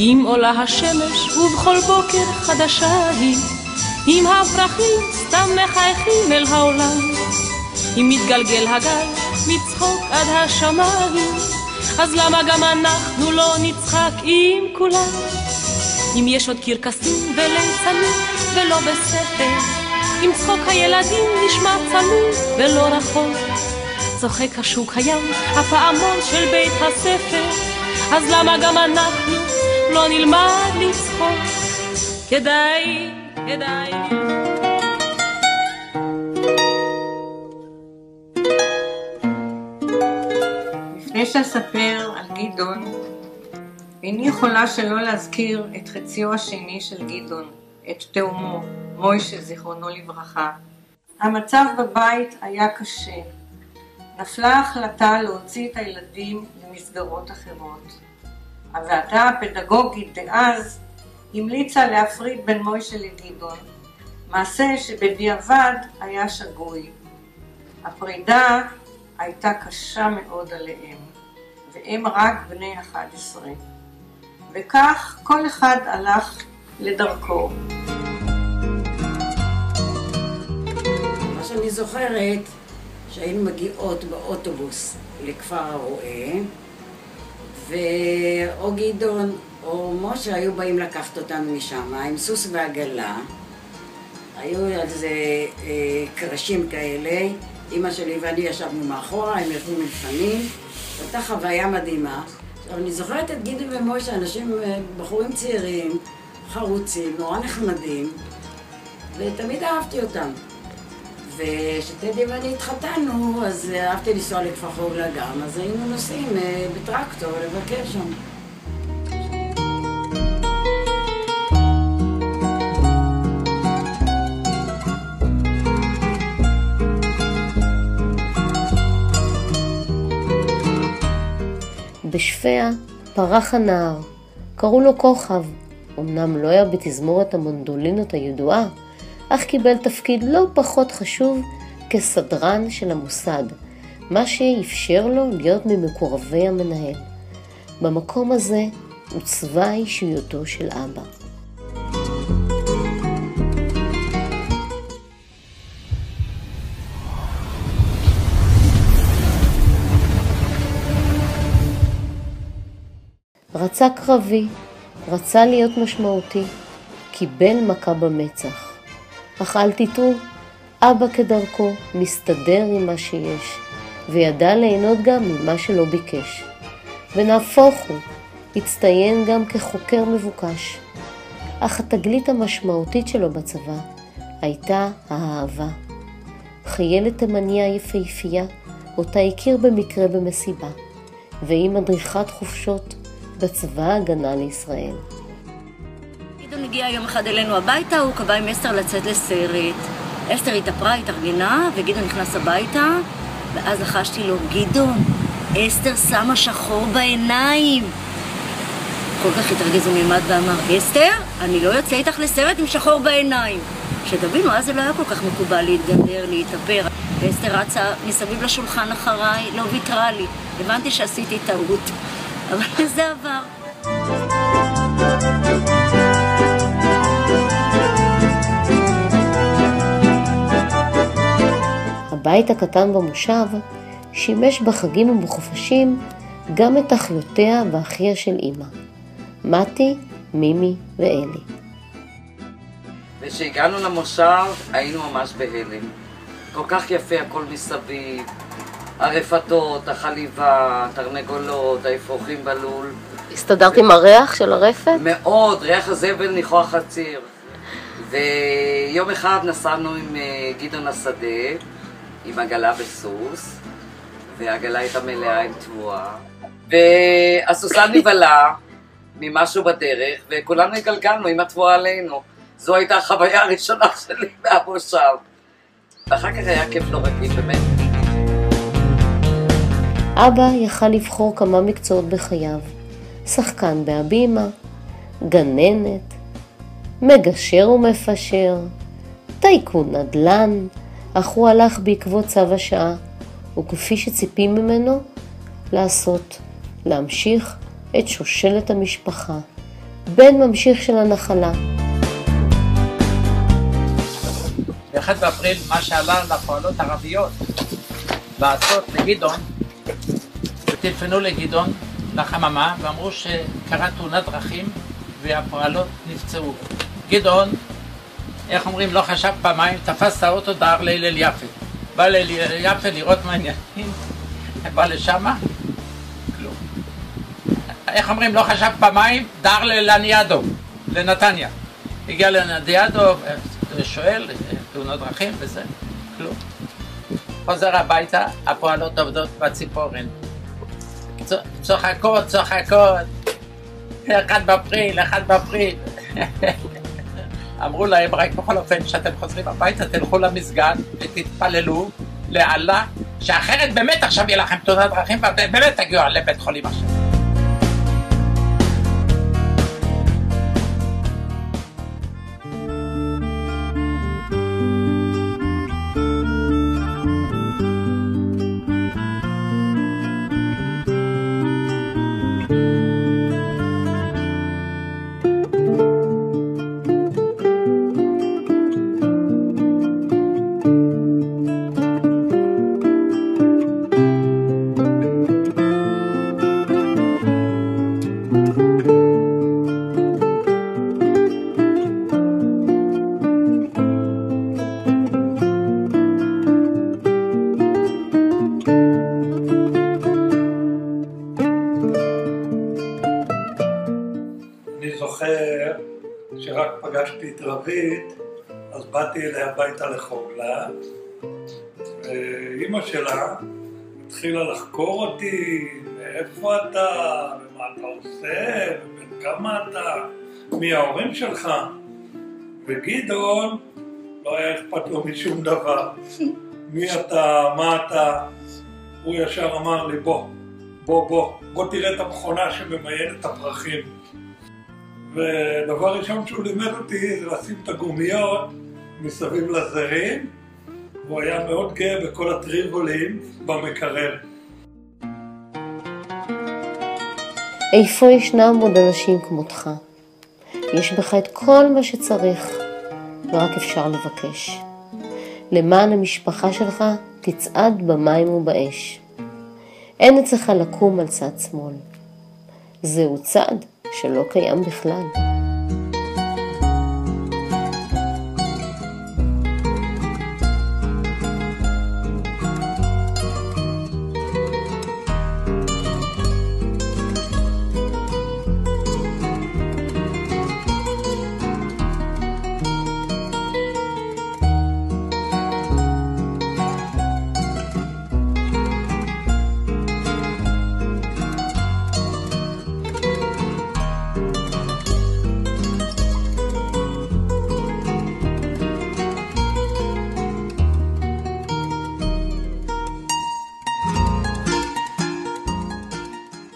אם עולה השמש ובכל בוקר חדשה היא, אם הפרחים סתם מחייכים אל העולם, אם מתגלגל הגל מצחוק עד השמיים, אז למה גם אנחנו לא נצחק עם כולם? אם יש עוד קרקסים וליצנים ולא בספר, אם צחוק הילדים נשמע צמוד ולא רחוק, צוחק השוק הים, הפעמון של בית הספר, אז למה גם אנחנו לא נלמד לצחוק? כדאי לפני שאספר על גדעון, איני יכולה שלא להזכיר את חציו השני של גדעון, את תאומו, מוישה זיכרונו לברכה. המצב בבית היה קשה. נפלה החלטה להוציא את הילדים למסגרות אחרות. הוועדה הפדגוגית דאז המליצה להפריד בין מוישה לגדעון, מעשה שבדיעבד היה שגוי. הפרידה הייתה קשה מאוד עליהם, והם רק בני 11. וכך כל אחד הלך לדרכו. מה שאני זוכרת, שהיינו מגיעות באוטובוס לכפר הרועה, ואו גדעון או משה היו באים לקחת אותנו משם, עם סוס ועגלה. היו על זה קרשים כאלה, אמא שלי ואני ישבנו מאחורה, הם ישבו מלפנים, הייתה חוויה מדהימה. עכשיו, אני זוכרת את גדעון ומשה, אנשים, בחורים צעירים, חרוצים, נורא נחמדים, ותמיד אהבתי אותם. ושטדי ואני התחתנו, אז אהבתי לנסוע לכפר חורלה גם, אז היינו נוסעים בטרקטור לבקר שם. בשפיה פרח הנער, קראו לו כוכב. אמנם לא היה בתזמורת המנדולינות הידועה, אך קיבל תפקיד לא פחות חשוב כסדרן של המוסד, מה שאפשר לו להיות ממקורבי המנהל. במקום הזה עוצבה אישיותו של אבא. רצה קרבי, רצה להיות משמעותי, קיבל מכה במצח. אך אל תטעו, אבא כדרכו מסתדר עם מה שיש, וידע ליהנות גם ממה שלא ביקש. ונהפוך הוא, הצטיין גם כחוקר מבוקש. אך התגלית המשמעותית שלו בצבא הייתה האהבה. חיילת תימניה יפהפייה, אותה הכיר במקרה במסיבה, והיא מדריכת חופשות בצבא ההגנה לישראל. גדעון הגיע יום אחד אלינו הביתה, הוא קבע עם אסתר לצאת לסרט. אסתר התאפרה, התארגנה, וגדעון נכנס הביתה, ואז לחשתי לו, גדעון, אסתר שמה שחור בעיניים. כל כך התרגז ומימד ואמר, אסתר, אני לא יוצא איתך לסרט עם שחור בעיניים. שתבינו, אז זה לא היה כל כך מקובל להתגדר, להתאפר. ואסתר רצה מסביב לשולחן אחריי, לא ויתרה לי. הבנתי שעשיתי טעות, אבל זה עבר. הבית הקטן במושב שימש בחגים ובחופשים גם את אחיותיה ואחיה של אמא, מתי, מימי ואלי. וכשהגענו למושב היינו ממש בהלם. כל כך יפה הכל מסביב, הרפתות, החליבה, תרנגולות, האפרוחים בלול. הסתדרת עם הריח של הרפת? מאוד, ריח הזבל ניחוח חציר. ויום אחד נסענו עם גדעון השדה, עם עגלה בסוס, והעגלה הייתה מלאה עם תבואה. והסוסה נבלה ממשהו בדרך, וכולנו הגלגלנו עם התבואה עלינו. זו הייתה החוויה הראשונה שלי מהמושב. ואחר כך היה כיף לא רגיל, באמת. אבא יכל לבחור כמה מקצועות בחייו. שחקן בהבימה, גננת, מגשר ומפשר, טייקון נדל"ן, אך הוא הלך בעקבות צו השעה, וכפי שציפים ממנו לעשות, להמשיך את שושלת המשפחה, בן ממשיך של הנחלה. ב-1 באפריל מה שעלה לפועלות ערביות לעשות לגדעון, וטלפנו לגדעון לחממה ואמרו שקרה תאונת דרכים והפועלות נפצעו. גדעון, איך אומרים, לא חשב פעמיים, תפס את האוטו דהר להלל יפה. בא להלל יפה לראות מה העניינים, בא לשמה, כלום. איך אומרים, לא חשב פעמיים, דהר ללניאדו, לנתניה. הגיע לנדיאדו, שואל, תאונות דרכים וזה, כלום. חוזר הביתה, הפועלות עובדות בציפורן. צוחקות, 1 באפריל. אמרו להם, רק בכל אופן, שאתם חוזרים הביתה, תלכו למסגד ותתפללו לאללה, שאחרת באמת עכשיו יהיה לכם תאונת דרכים, ובאמת תגיעו לבית חולים עכשיו. אני זוכר שרק פגשתי את רבית, אז באתי אליה הביתה לחוגלה, ואימא שלה התחילה לחקור אותי, מאיפה אתה, ומה אתה עושה, ובן כמה אתה, מי ההורים שלך. וגדעון לא היה אכפת לו משום דבר. מי אתה, מה אתה, הוא ישר אמר לי בוא תראה את המכונה שממיינת את הפרחים. ודבר ראשון שהוא לימד אותי זה לשים את הגומיות מסביב לזרים, והוא היה מאוד גאה בכל הטריבולים במקרר. איפה ישנם עוד אנשים כמותך? יש בך את כל מה שצריך, ורק אפשר לבקש. למען המשפחה שלך תצעד במים ובאש. אין אצלך לקום על צד שמאל. זהו צד שלא קיים בכלל.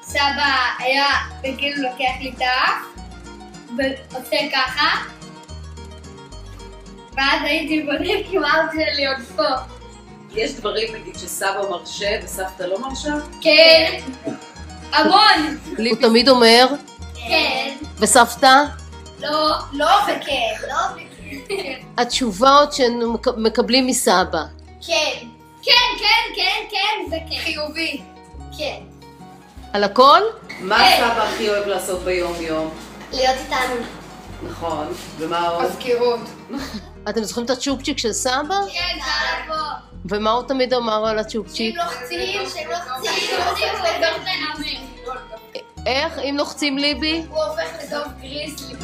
סבא היה כאילו לוקח לי דף ועושה ככה, ואז הייתי בודק עם אבא שלי עוד פה. יש דברים נגיד שסבא מרשה וסבתא לא מרשה? כן, המון. הוא תמיד אומר? כן. וסבתא? לא וכן. לא וכן. התשובות שמקבלים מסבא. כן. זה כן. חיובי. כן. על הכל? מה סבא הכי אוהב לעשות ביום יום? להיות איתנו. נכון, ומה עוד? מזכירות. אתם זוכרים את הצ'ופצ'יק של סבא? כן, זה פה. ומה הוא תמיד אמר על הצ'ופצ'יק? אם לוחצים, איך? אם לוחצים ליבי? הוא הופך לדוב גריזלי.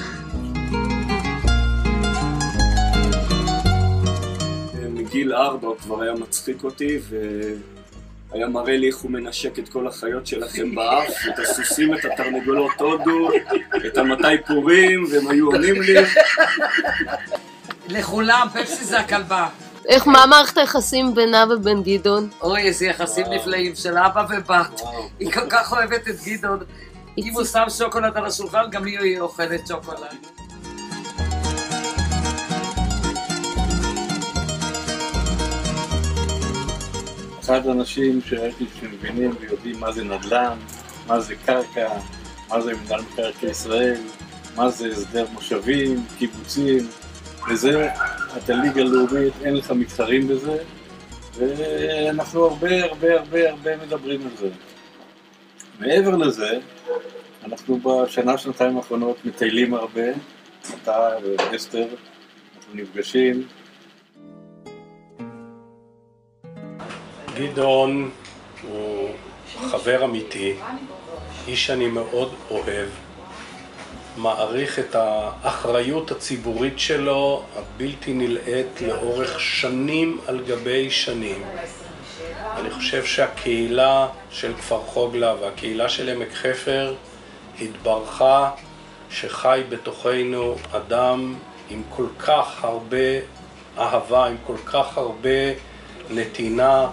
מגיל 4 הוא כבר היה מצחיק אותי והיה מראה לי איך הוא מנשק את כל החיות שלכם באף, את הסוסים, את התרנגולות הודו, את המתי פורים, והם היו עונים לי. לכולם, פפסי זה הכלבה. איך, מה מערכת היחסים בינה ובין גדעון? אוי, איזה יחסים נפלאים של אבא ובת. היא כל כך אוהבת את גדעון. אם הוא שם שוקולד על השולחן, גם היא אוכלת שוקולד. אחד האנשים שמבינים ויודעים מה זה נדל"ן, מה זה קרקע, מה זה מנהל מקרקעי ישראל, מה זה הסדר מושבים, קיבוצים, וזה, אתה ליגה לאומית, אין לך מתחרים בזה, ואנחנו הרבה מדברים על זה. מעבר לזה, אנחנו שנתיים האחרונות מטיילים הרבה, אתה ואסתר, אנחנו נפגשים. גדעון הוא חבר אמיתי, איש שאני מאוד אוהב, מעריך את האחריות הציבורית שלו, הבלתי נלאית לאורך שנים על גבי שנים. אני חושב שהקהילה של כפר חוגלה והקהילה של עמק חפר התברכה שחי בתוכנו אדם עם כל כך הרבה אהבה, עם כל כך הרבה נתינה.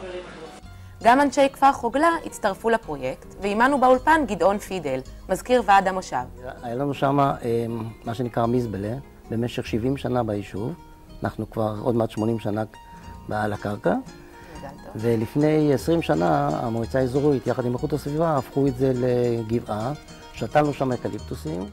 גם אנשי כפר חוגלה הצטרפו לפרויקט, ועימנו באולפן גדעון פידל, מזכיר ועד המושב. היה לנו שם מה שנקרא מזבלה, במשך 70 שנה ביישוב. אנחנו כבר עוד מעט 80 שנה על הקרקע. ולפני 20 שנה המועצה האזורית, יחד עם איכות הסביבה, הפכו את זה לגבעה, שתלנו שם אקליפטוסים.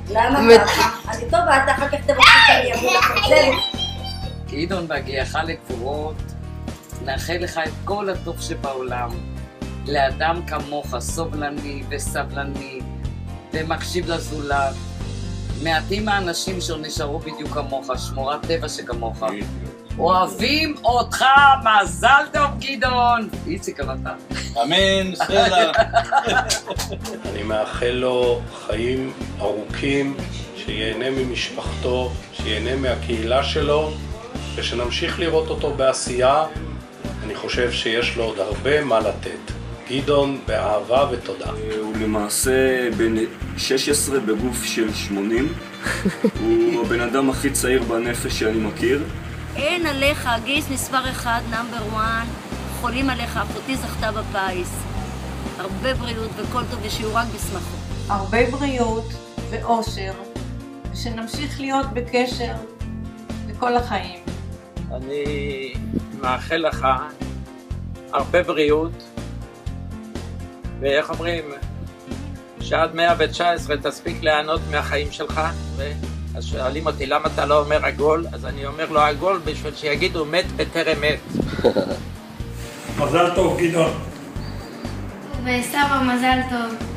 למה ככה? אני טוב, ואתה אחר כך תבקשי שאני אבוא לחזרת. גדעון, בהגיעך לגבורות, נאחל לך את כל הטוב שבעולם. לאדם כמוך, סובלני וסבלני, ומקשיב לזולת. מעטים האנשים שנשארו בדיוק כמוך, שמורת טבע שכמוך. אוהבים אותך, מזל טוב גדעון! איציק אתה. אמן, סלע. אני מאחל לו חיים ארוכים, שיהנה ממשפחתו, שיהנה מהקהילה שלו, ושנמשיך לראות אותו בעשייה. אני חושב שיש לו עוד הרבה מה לתת. גדעון, באהבה ותודה. הוא למעשה בן 16 בגוף של 80. הוא הבן אדם הכי צעיר בנפש שאני מכיר. אין עליך, גיס מספר 1, נאמבר 1, חולים עליך, אחותי זכתה בפיס. הרבה בריאות וכל טוב ושיהיו רק בשמחות. הרבה בריאות ואושר, ושנמשיך להיות בקשר לכל החיים. אני מאחל לך הרבה בריאות, ואיך אומרים, שעד 119 תספיק ליהנות מהחיים שלך, אז שואלים אותי למה אתה לא אומר עגול, אז אני אומר לו עגול בשביל שיגידו מת בטרם מת. מזל טוב גדעון. וסבא מזל טוב.